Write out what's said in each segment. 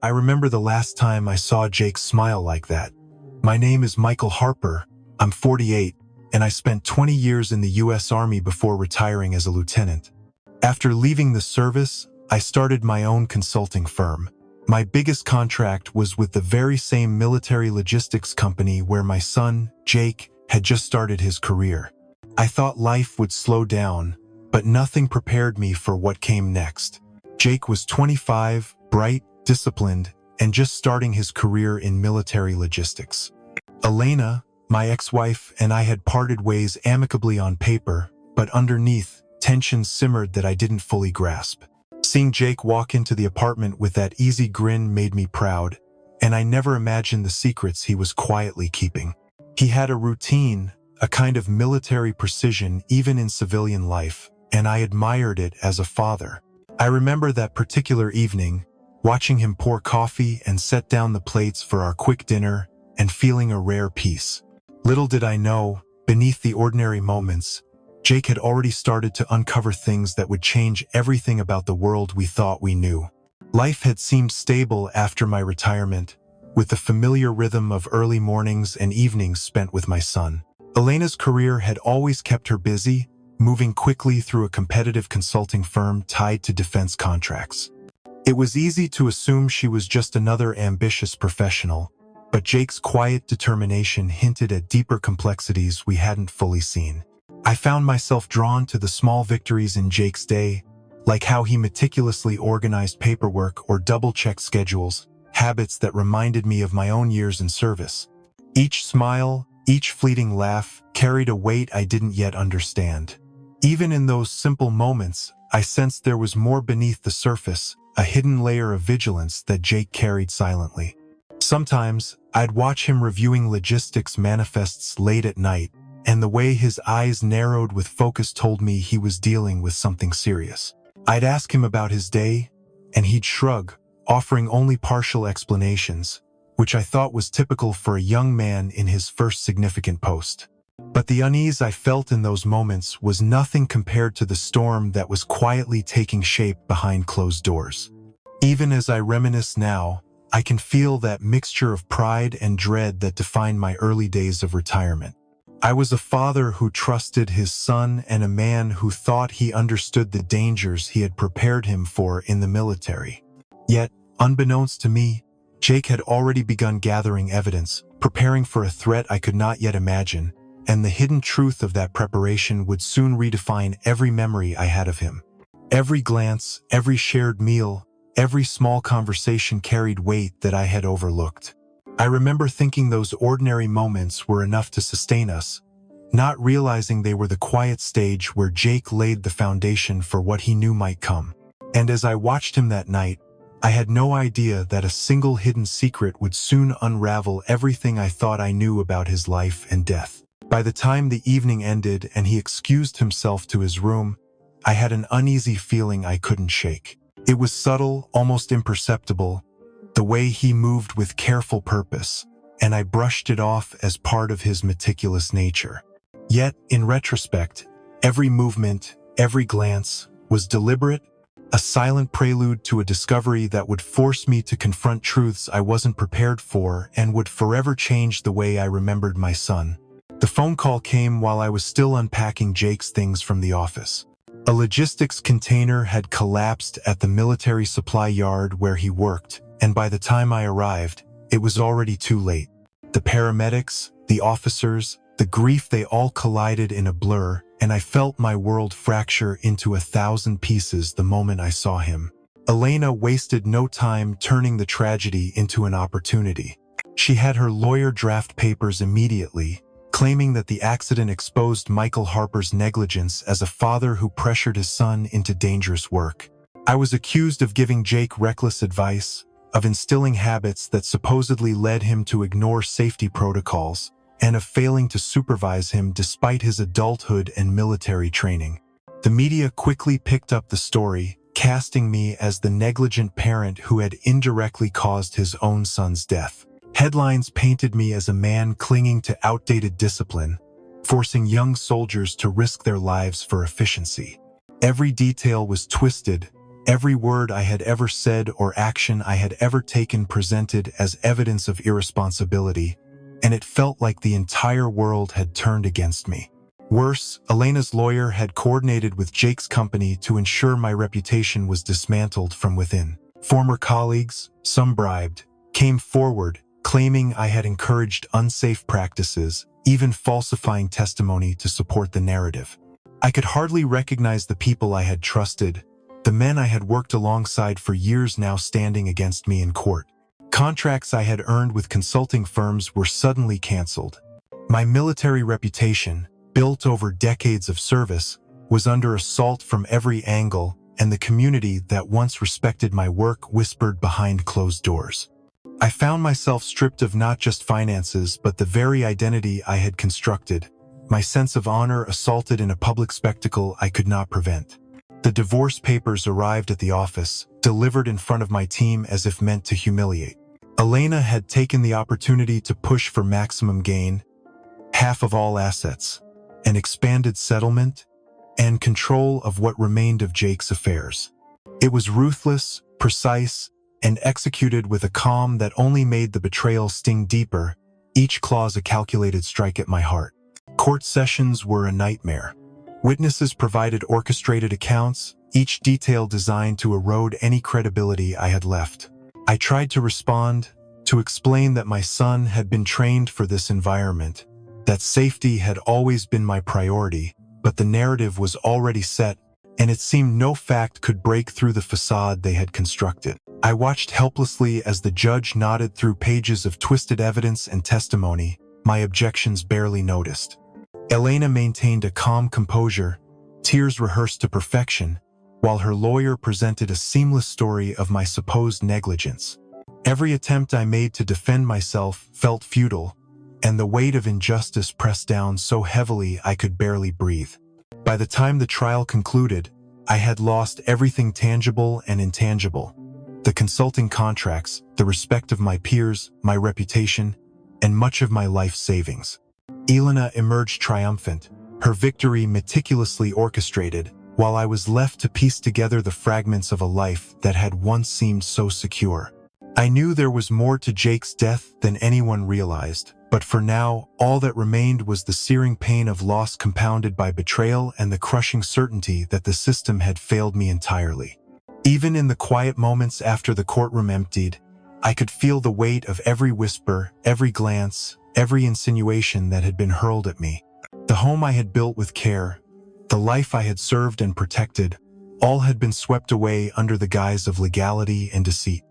I remember the last time I saw Jake smile like that. My name is Michael Harper. I'm 48, and I spent 20 years in the U.S. Army before retiring as a lieutenant. After leaving the service, I started my own consulting firm. My biggest contract was with the very same military logistics company where my son, Jake, had just started his career. I thought life would slow down, but nothing prepared me for what came next. Jake was 25, bright, disciplined, and just starting his career in military logistics. Elena, my ex-wife, and I had parted ways amicably on paper, but underneath, tension simmered that I didn't fully grasp. Seeing Jake walk into the apartment with that easy grin made me proud, and I never imagined the secrets he was quietly keeping. He had a routine, a kind of military precision even in civilian life, and I admired it as a father. I remember that particular evening, watching him pour coffee and set down the plates for our quick dinner and feeling a rare peace. Little did I know, beneath the ordinary moments, Jake had already started to uncover things that would change everything about the world we thought we knew. Life had seemed stable after my retirement, with the familiar rhythm of early mornings and evenings spent with my son. Elena's career had always kept her busy, moving quickly through a competitive consulting firm tied to defense contracts. It was easy to assume she was just another ambitious professional, but Jake's quiet determination hinted at deeper complexities we hadn't fully seen. I found myself drawn to the small victories in Jake's day, like how he meticulously organized paperwork or double-checked schedules, habits that reminded me of my own years in service. Each smile, each fleeting laugh, carried a weight I didn't yet understand. Even in those simple moments, I sensed there was more beneath the surface, a hidden layer of vigilance that Jake carried silently. Sometimes, I'd watch him reviewing logistics manifests late at night, and the way his eyes narrowed with focus told me he was dealing with something serious. I'd ask him about his day, and he'd shrug, offering only partial explanations, which I thought was typical for a young man in his first significant post. But the unease I felt in those moments was nothing compared to the storm that was quietly taking shape behind closed doors. Even as I reminisce now, I can feel that mixture of pride and dread that defined my early days of retirement. I was a father who trusted his son and a man who thought he understood the dangers he had prepared him for in the military. Yet, unbeknownst to me, Jake had already begun gathering evidence, preparing for a threat I could not yet imagine, and the hidden truth of that preparation would soon redefine every memory I had of him. Every glance, every shared meal, every small conversation carried weight that I had overlooked. I remember thinking those ordinary moments were enough to sustain us, not realizing they were the quiet stage where Jake laid the foundation for what he knew might come. And as I watched him that night, I had no idea that a single hidden secret would soon unravel everything I thought I knew about his life and death. By the time the evening ended and he excused himself to his room, I had an uneasy feeling I couldn't shake. It was subtle, almost imperceptible, the way he moved with careful purpose, and I brushed it off as part of his meticulous nature. Yet, in retrospect, every movement, every glance, was deliberate, a silent prelude to a discovery that would force me to confront truths I wasn't prepared for and would forever change the way I remembered my son. The phone call came while I was still unpacking Jake's things from the office. A logistics container had collapsed at the military supply yard where he worked, and by the time I arrived, it was already too late. The paramedics, the officers, the grief, they all collided in a blur, and I felt my world fracture into 1,000 pieces the moment I saw him. Elena wasted no time turning the tragedy into an opportunity. She had her lawyer draft papers immediately, claiming that the accident exposed Michael Harper's negligence as a father who pressured his son into dangerous work. I was accused of giving Jake reckless advice, of instilling habits that supposedly led him to ignore safety protocols, and of failing to supervise him despite his adulthood and military training. The media quickly picked up the story, casting me as the negligent parent who had indirectly caused his own son's death. Headlines painted me as a man clinging to outdated discipline, forcing young soldiers to risk their lives for efficiency. Every detail was twisted, Every word I had ever said or action I had ever taken presented as evidence of irresponsibility, and it felt like the entire world had turned against me. Worse, Elena's lawyer had coordinated with Jake's company to ensure my reputation was dismantled from within. Former colleagues, some bribed, came forward, claiming I had encouraged unsafe practices, even falsifying testimony to support the narrative. I could hardly recognize the people I had trusted, the men I had worked alongside for years now standing against me in court. Contracts I had earned with consulting firms were suddenly canceled. My military reputation, built over decades of service, was under assault from every angle, and the community that once respected my work whispered behind closed doors. I found myself stripped of not just finances but the very identity I had constructed, my sense of honor assaulted in a public spectacle I could not prevent. The divorce papers arrived at the office, delivered in front of my team as if meant to humiliate. Elena had taken the opportunity to push for maximum gain, half of all assets, an expanded settlement, and control of what remained of Jake's affairs. It was ruthless, precise, and executed with a calm that only made the betrayal sting deeper, each clause a calculated strike at my heart. Court sessions were a nightmare. Witnesses provided orchestrated accounts, each detail designed to erode any credibility I had left. I tried to respond, to explain that my son had been trained for this environment, that safety had always been my priority, but the narrative was already set, and it seemed no fact could break through the facade they had constructed. I watched helplessly as the judge nodded through pages of twisted evidence and testimony, my objections barely noticed. Elena maintained a calm composure, tears rehearsed to perfection, while her lawyer presented a seamless story of my supposed negligence. Every attempt I made to defend myself felt futile, and the weight of injustice pressed down so heavily I could barely breathe. By the time the trial concluded, I had lost everything tangible and intangible. The consulting contracts, the respect of my peers, my reputation, and much of my life savings. Elena emerged triumphant, her victory meticulously orchestrated, while I was left to piece together the fragments of a life that had once seemed so secure. I knew there was more to Jake's death than anyone realized, but for now, all that remained was the searing pain of loss compounded by betrayal and the crushing certainty that the system had failed me entirely. Even in the quiet moments after the courtroom emptied, I could feel the weight of every whisper, every glance, every insinuation that had been hurled at me. The home I had built with care, the life I had served and protected, all had been swept away under the guise of legality and deceit.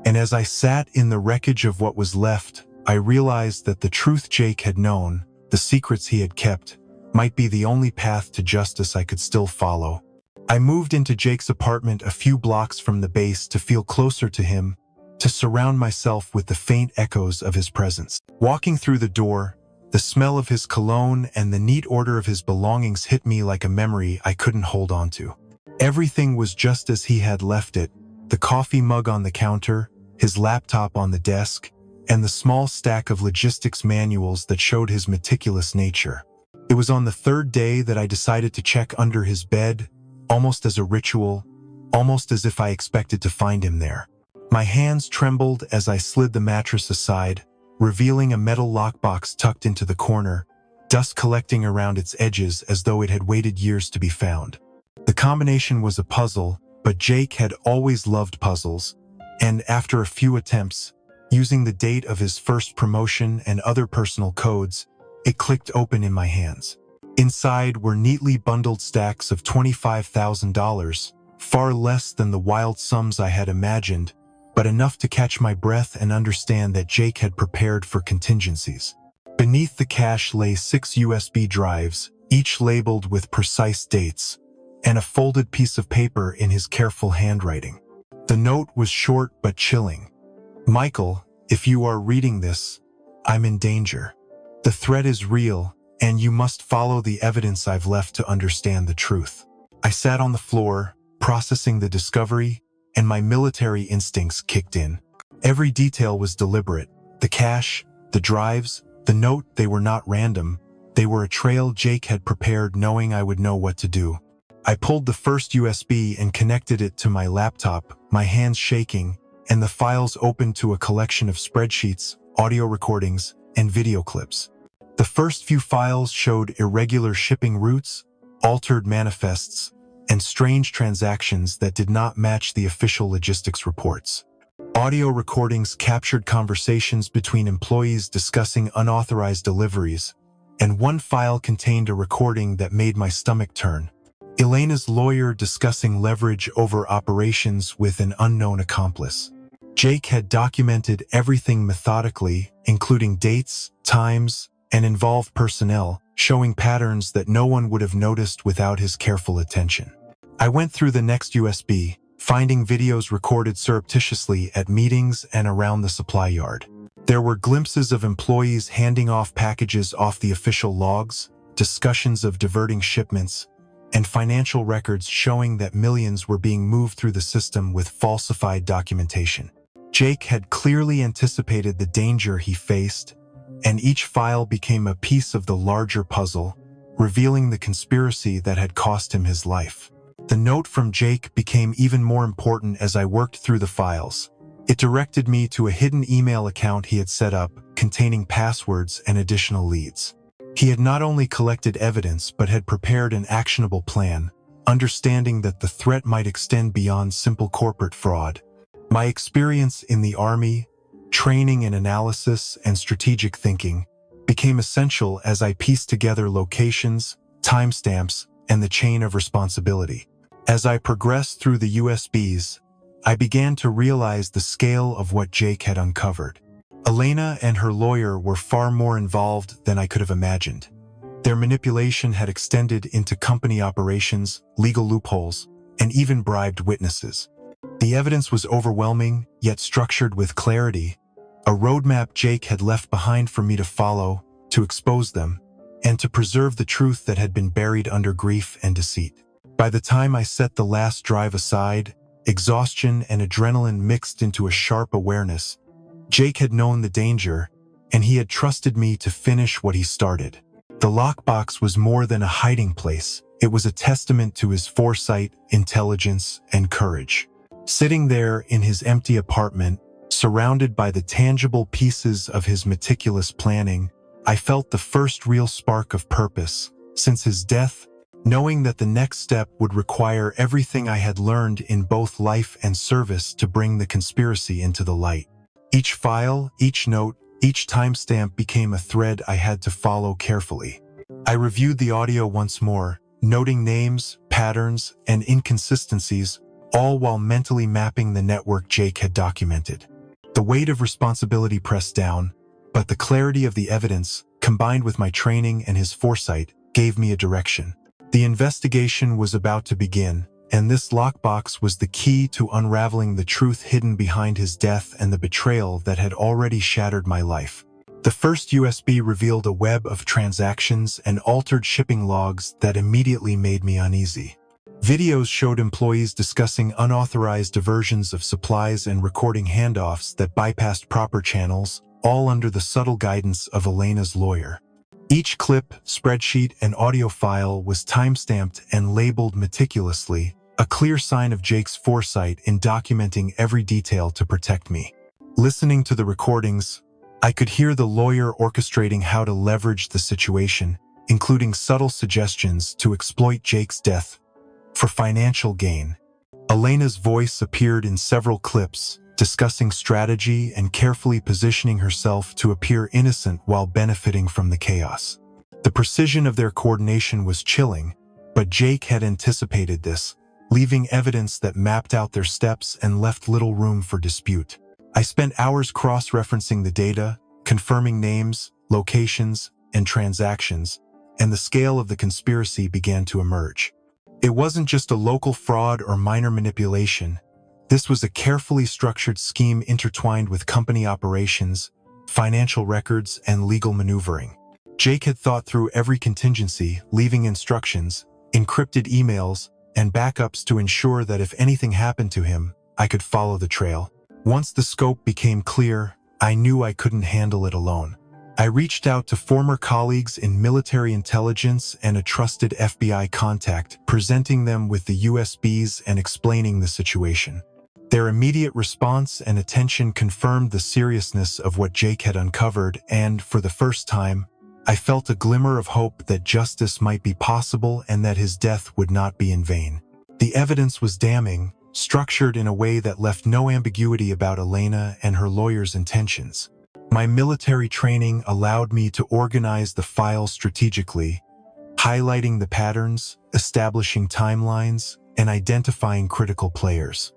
And as I sat in the wreckage of what was left, I realized that the truth Jake had known, the secrets he had kept, might be the only path to justice I could still follow. I moved into Jake's apartment a few blocks from the base to feel closer to him, to surround myself with the faint echoes of his presence. Walking through the door, the smell of his cologne and the neat order of his belongings hit me like a memory I couldn't hold on to. Everything was just as he had left it, the coffee mug on the counter, his laptop on the desk, and the small stack of logistics manuals that showed his meticulous nature. It was on the third day that I decided to check under his bed, almost as a ritual, almost as if I expected to find him there. My hands trembled as I slid the mattress aside, revealing a metal lockbox tucked into the corner, dust collecting around its edges as though it had waited years to be found. The combination was a puzzle, but Jake had always loved puzzles, and after a few attempts, using the date of his first promotion and other personal codes, it clicked open in my hands. Inside were neatly bundled stacks of $25,000, far less than the wild sums I had imagined, but enough to catch my breath and understand that Jake had prepared for contingencies. Beneath the cash lay 6 USB drives, each labeled with precise dates, and a folded piece of paper in his careful handwriting. The note was short but chilling. "Michael, if you are reading this, I'm in danger. The threat is real, and you must follow the evidence I've left to understand the truth." I sat on the floor, processing the discovery, and my military instincts kicked in. Every detail was deliberate. The cash, the drives, the note, they were not random. They were a trail Jake had prepared knowing I would know what to do. I pulled the first USB and connected it to my laptop, my hands shaking, and the files opened to a collection of spreadsheets, audio recordings, and video clips. The first few files showed irregular shipping routes, altered manifests, and strange transactions that did not match the official logistics reports. Audio recordings captured conversations between employees discussing unauthorized deliveries, and one file contained a recording that made my stomach turn. Elena's lawyer discussing leverage over operations with an unknown accomplice. Jake had documented everything methodically, including dates, times, and involved personnel, showing patterns that no one would have noticed without his careful attention. I went through the next USB, finding videos recorded surreptitiously at meetings and around the supply yard. There were glimpses of employees handing off packages off the official logs, discussions of diverting shipments, and financial records showing that millions were being moved through the system with falsified documentation. Jake had clearly anticipated the danger he faced, and each file became a piece of the larger puzzle, revealing the conspiracy that had cost him his life. The note from Jake became even more important as I worked through the files. It directed me to a hidden email account he had set up, containing passwords and additional leads. He had not only collected evidence but had prepared an actionable plan, understanding that the threat might extend beyond simple corporate fraud. My experience in the Army, training in analysis and strategic thinking, became essential as I pieced together locations, timestamps, and the chain of responsibility. As I progressed through the USBs, I began to realize the scale of what Jake had uncovered. Elena and her lawyer were far more involved than I could have imagined. Their manipulation had extended into company operations, legal loopholes, and even bribed witnesses. The evidence was overwhelming, yet structured with clarity, a roadmap Jake had left behind for me to follow, to expose them, and to preserve the truth that had been buried under grief and deceit. By the time I set the last drive aside, exhaustion and adrenaline mixed into a sharp awareness. Jake had known the danger, and he had trusted me to finish what he started. The lockbox was more than a hiding place. It was a testament to his foresight, intelligence, and courage. Sitting there in his empty apartment, surrounded by the tangible pieces of his meticulous planning, I felt the first real spark of purpose. Since his death, knowing that the next step would require everything I had learned in both life and service to bring the conspiracy into the light. Each file, each note, each timestamp became a thread I had to follow carefully. I reviewed the audio once more, noting names, patterns, and inconsistencies, all while mentally mapping the network Jake had documented. The weight of responsibility pressed down, but the clarity of the evidence, combined with my training and his foresight, gave me a direction. The investigation was about to begin, and this lockbox was the key to unraveling the truth hidden behind his death and the betrayal that had already shattered my life. The first USB revealed a web of transactions and altered shipping logs that immediately made me uneasy. Videos showed employees discussing unauthorized diversions of supplies and recording handoffs that bypassed proper channels, all under the subtle guidance of Elena's lawyer. Each clip, spreadsheet, and audio file was timestamped and labeled meticulously, a clear sign of Jake's foresight in documenting every detail to protect me. Listening to the recordings, I could hear the lawyer orchestrating how to leverage the situation, including subtle suggestions to exploit Jake's death for financial gain. Elena's voice appeared in several clips, discussing strategy and carefully positioning herself to appear innocent while benefiting from the chaos. The precision of their coordination was chilling, but Jake had anticipated this, leaving evidence that mapped out their steps and left little room for dispute. I spent hours cross-referencing the data, confirming names, locations, and transactions, and the scale of the conspiracy began to emerge. It wasn't just a local fraud or minor manipulation. This was a carefully structured scheme intertwined with company operations, financial records, and legal maneuvering. Jake had thought through every contingency, leaving instructions, encrypted emails, and backups to ensure that if anything happened to him, I could follow the trail. Once the scope became clear, I knew I couldn't handle it alone. I reached out to former colleagues in military intelligence and a trusted FBI contact, presenting them with the USBs and explaining the situation. Their immediate response and attention confirmed the seriousness of what Jake had uncovered, and, for the first time, I felt a glimmer of hope that justice might be possible and that his death would not be in vain. The evidence was damning, structured in a way that left no ambiguity about Elena and her lawyer's intentions. My military training allowed me to organize the files strategically, highlighting the patterns, establishing timelines, and identifying critical players.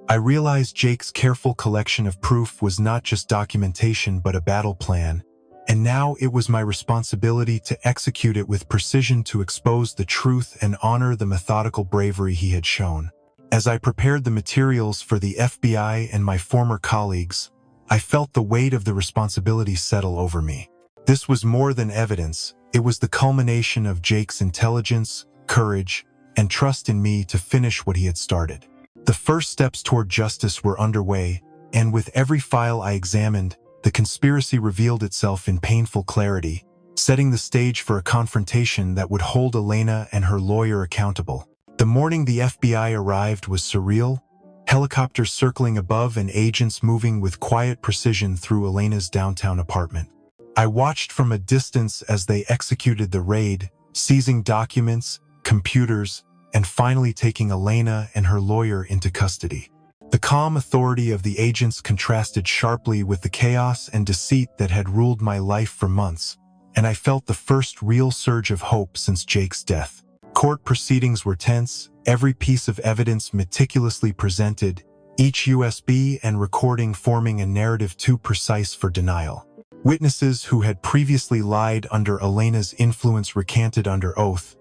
I realized Jake's careful collection of proof was not just documentation but a battle plan, and now it was my responsibility to execute it with precision to expose the truth and honor the methodical bravery he had shown. As I prepared the materials for the FBI and my former colleagues, I felt the weight of the responsibility settle over me. This was more than evidence, it was the culmination of Jake's intelligence, courage, and trust in me to finish what he had started. The first steps toward justice were underway, and with every file I examined, the conspiracy revealed itself in painful clarity, setting the stage for a confrontation that would hold Elena and her lawyer accountable. The morning the FBI arrived was surreal, helicopters circling above and agents moving with quiet precision through Elena's downtown apartment. I watched from a distance as they executed the raid, seizing documents, computers, and finally taking Elena and her lawyer into custody. The calm authority of the agents contrasted sharply with the chaos and deceit that had ruled my life for months, and I felt the first real surge of hope since Jake's death. Court proceedings were tense, every piece of evidence meticulously presented, each USB and recording forming a narrative too precise for denial. Witnesses who had previously lied under Elena's influence recanted under oath,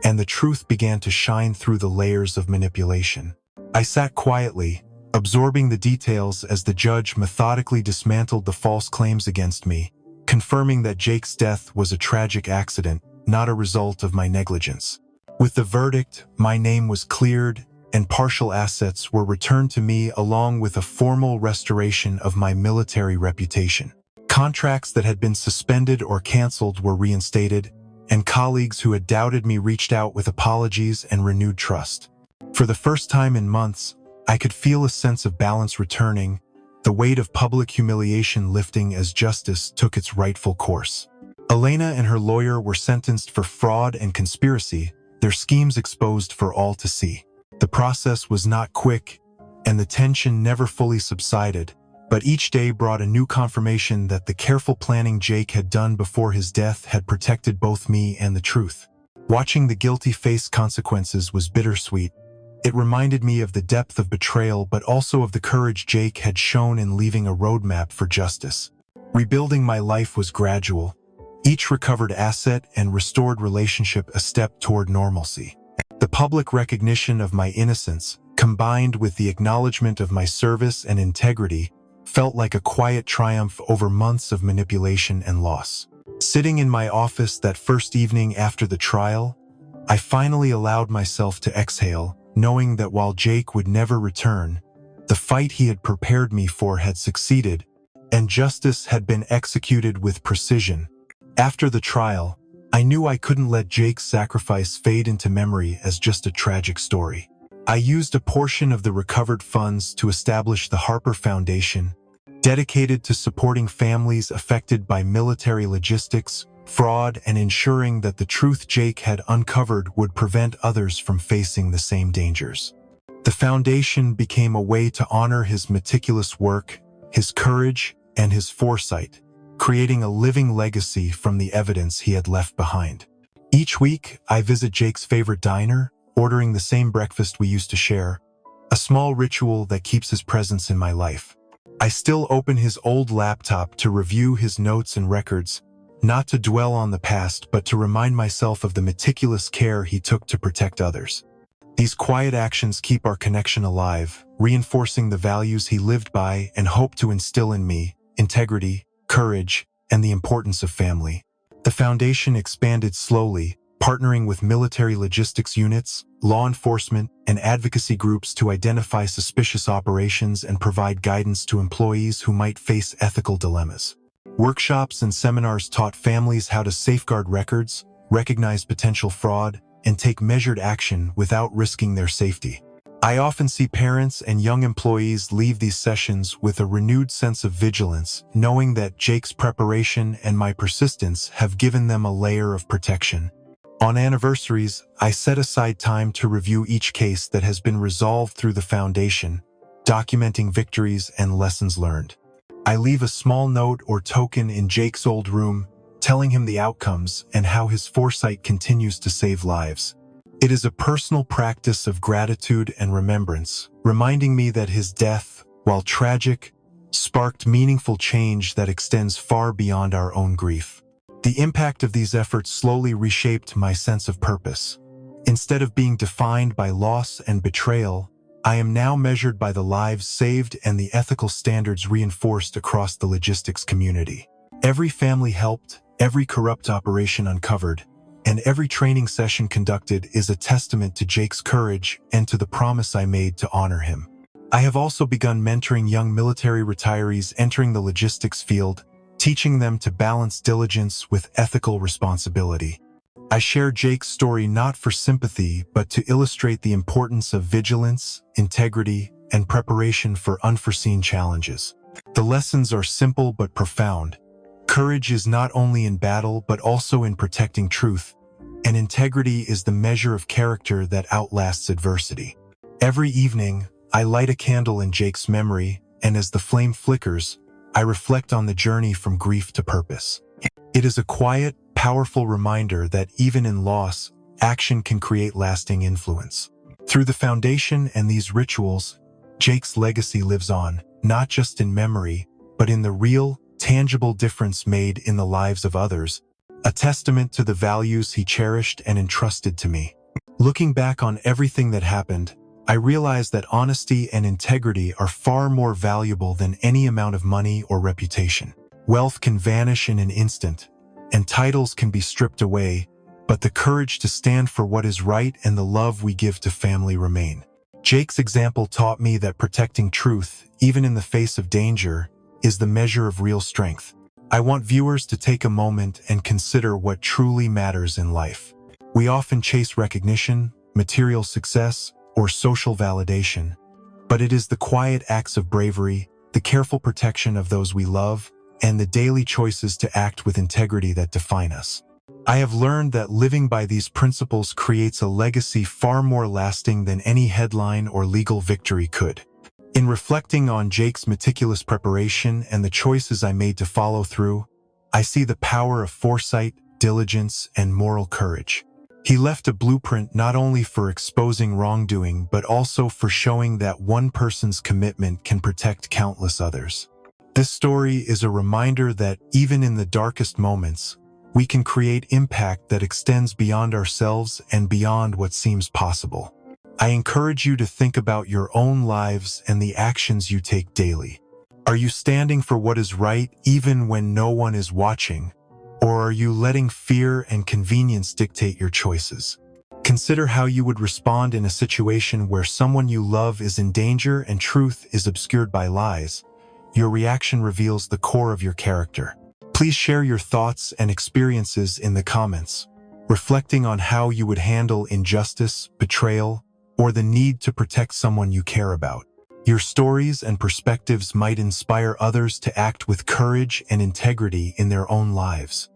and the truth began to shine through the layers of manipulation. I sat quietly, absorbing the details as the judge methodically dismantled the false claims against me, confirming that Jake's death was a tragic accident, not a result of my negligence. With the verdict, my name was cleared, and partial assets were returned to me along with a formal restoration of my military reputation. Contracts that had been suspended or canceled were reinstated, and colleagues who had doubted me reached out with apologies and renewed trust. For the first time in months, I could feel a sense of balance returning, the weight of public humiliation lifting as justice took its rightful course. Elena and her lawyer were sentenced for fraud and conspiracy, their schemes exposed for all to see. The process was not quick, and the tension never fully subsided, but each day brought a new confirmation that the careful planning Jake had done before his death had protected both me and the truth. Watching the guilty face consequences was bittersweet. It reminded me of the depth of betrayal but also of the courage Jake had shown in leaving a roadmap for justice. Rebuilding my life was gradual, each recovered asset and restored relationship a step toward normalcy. The public recognition of my innocence, combined with the acknowledgement of my service and integrity, felt like a quiet triumph over months of manipulation and loss. Sitting in my office that first evening after the trial, I finally allowed myself to exhale, knowing that while Jake would never return, the fight he had prepared me for had succeeded, and justice had been executed with precision. After the trial, I knew I couldn't let Jake's sacrifice fade into memory as just a tragic story. I used a portion of the recovered funds to establish the Harper Foundation, dedicated to supporting families affected by military logistics, fraud, and ensuring that the truth Jake had uncovered would prevent others from facing the same dangers. The foundation became a way to honor his meticulous work, his courage, and his foresight, creating a living legacy from the evidence he had left behind. Each week, I visit Jake's favorite diner, ordering the same breakfast we used to share, a small ritual that keeps his presence in my life. I still open his old laptop to review his notes and records, not to dwell on the past, but to remind myself of the meticulous care he took to protect others. These quiet actions keep our connection alive, reinforcing the values he lived by and hoped to instill in me: integrity, courage, and the importance of family. The foundation expanded slowly, partnering with military logistics units, law enforcement, and advocacy groups to identify suspicious operations and provide guidance to employees who might face ethical dilemmas. Workshops and seminars taught families how to safeguard records, recognize potential fraud, and take measured action without risking their safety. I often see parents and young employees leave these sessions with a renewed sense of vigilance, knowing that Jake's preparation and my persistence have given them a layer of protection. On anniversaries, I set aside time to review each case that has been resolved through the foundation, documenting victories and lessons learned. I leave a small note or token in Jake's old room, telling him the outcomes and how his foresight continues to save lives. It is a personal practice of gratitude and remembrance, reminding me that his death, while tragic, sparked meaningful change that extends far beyond our own grief. The impact of these efforts slowly reshaped my sense of purpose. Instead of being defined by loss and betrayal, I am now measured by the lives saved and the ethical standards reinforced across the logistics community. Every family helped, every corrupt operation uncovered, and every training session conducted is a testament to Jake's courage and to the promise I made to honor him. I have also begun mentoring young military retirees entering the logistics field, teaching them to balance diligence with ethical responsibility. I share Jake's story not for sympathy, but to illustrate the importance of vigilance, integrity, and preparation for unforeseen challenges. The lessons are simple but profound. Courage is not only in battle, but also in protecting truth, and integrity is the measure of character that outlasts adversity. Every evening, I light a candle in Jake's memory, and as the flame flickers, I reflect on the journey from grief to purpose. It is a quiet, powerful reminder that even in loss, action can create lasting influence. Through the foundation and these rituals, Jake's legacy lives on, not just in memory, but in the real, tangible difference made in the lives of others, a testament to the values he cherished and entrusted to me. Looking back on everything that happened, I realize that honesty and integrity are far more valuable than any amount of money or reputation. Wealth can vanish in an instant, and titles can be stripped away, but the courage to stand for what is right and the love we give to family remain. Jake's example taught me that protecting truth, even in the face of danger, is the measure of real strength. I want viewers to take a moment and consider what truly matters in life. We often chase recognition, material success, or social validation, but it is the quiet acts of bravery, the careful protection of those we love, and the daily choices to act with integrity that define us. I have learned that living by these principles creates a legacy far more lasting than any headline or legal victory could. In reflecting on Jake's meticulous preparation and the choices I made to follow through, I see the power of foresight, diligence, and moral courage. He left a blueprint not only for exposing wrongdoing, but also for showing that one person's commitment can protect countless others. This story is a reminder that even in the darkest moments, we can create impact that extends beyond ourselves and beyond what seems possible. I encourage you to think about your own lives and the actions you take daily. Are you standing for what is right even when no one is watching? Or are you letting fear and convenience dictate your choices? Consider how you would respond in a situation where someone you love is in danger and truth is obscured by lies. Your reaction reveals the core of your character. Please share your thoughts and experiences in the comments, reflecting on how you would handle injustice, betrayal, or the need to protect someone you care about. Your stories and perspectives might inspire others to act with courage and integrity in their own lives.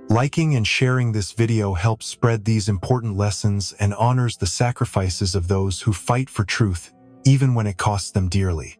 Liking and sharing this video helps spread these important lessons and honors the sacrifices of those who fight for truth, even when it costs them dearly.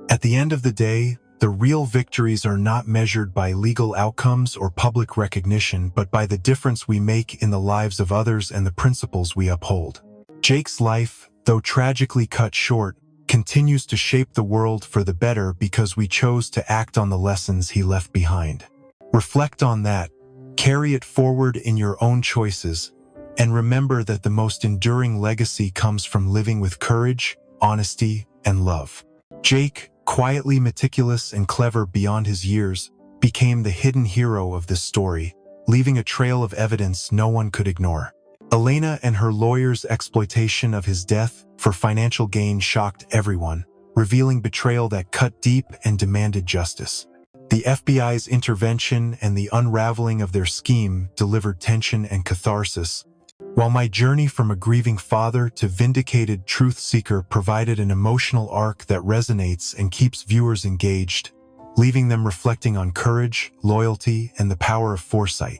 At the end of the day, the real victories are not measured by legal outcomes or public recognition, but by the difference we make in the lives of others and the principles we uphold. Jake's life, though tragically cut short, continues to shape the world for the better because we chose to act on the lessons he left behind. Reflect on that, carry it forward in your own choices, and remember that the most enduring legacy comes from living with courage, honesty, and love. Jake, quietly meticulous and clever beyond his years, became the hidden hero of this story, leaving a trail of evidence no one could ignore. Elena and her lawyer's exploitation of his death for financial gain shocked everyone, revealing betrayal that cut deep and demanded justice. The FBI's intervention and the unraveling of their scheme delivered tension and catharsis, while my journey from a grieving father to vindicated truth seeker provided an emotional arc that resonates and keeps viewers engaged, leaving them reflecting on courage, loyalty, and the power of foresight.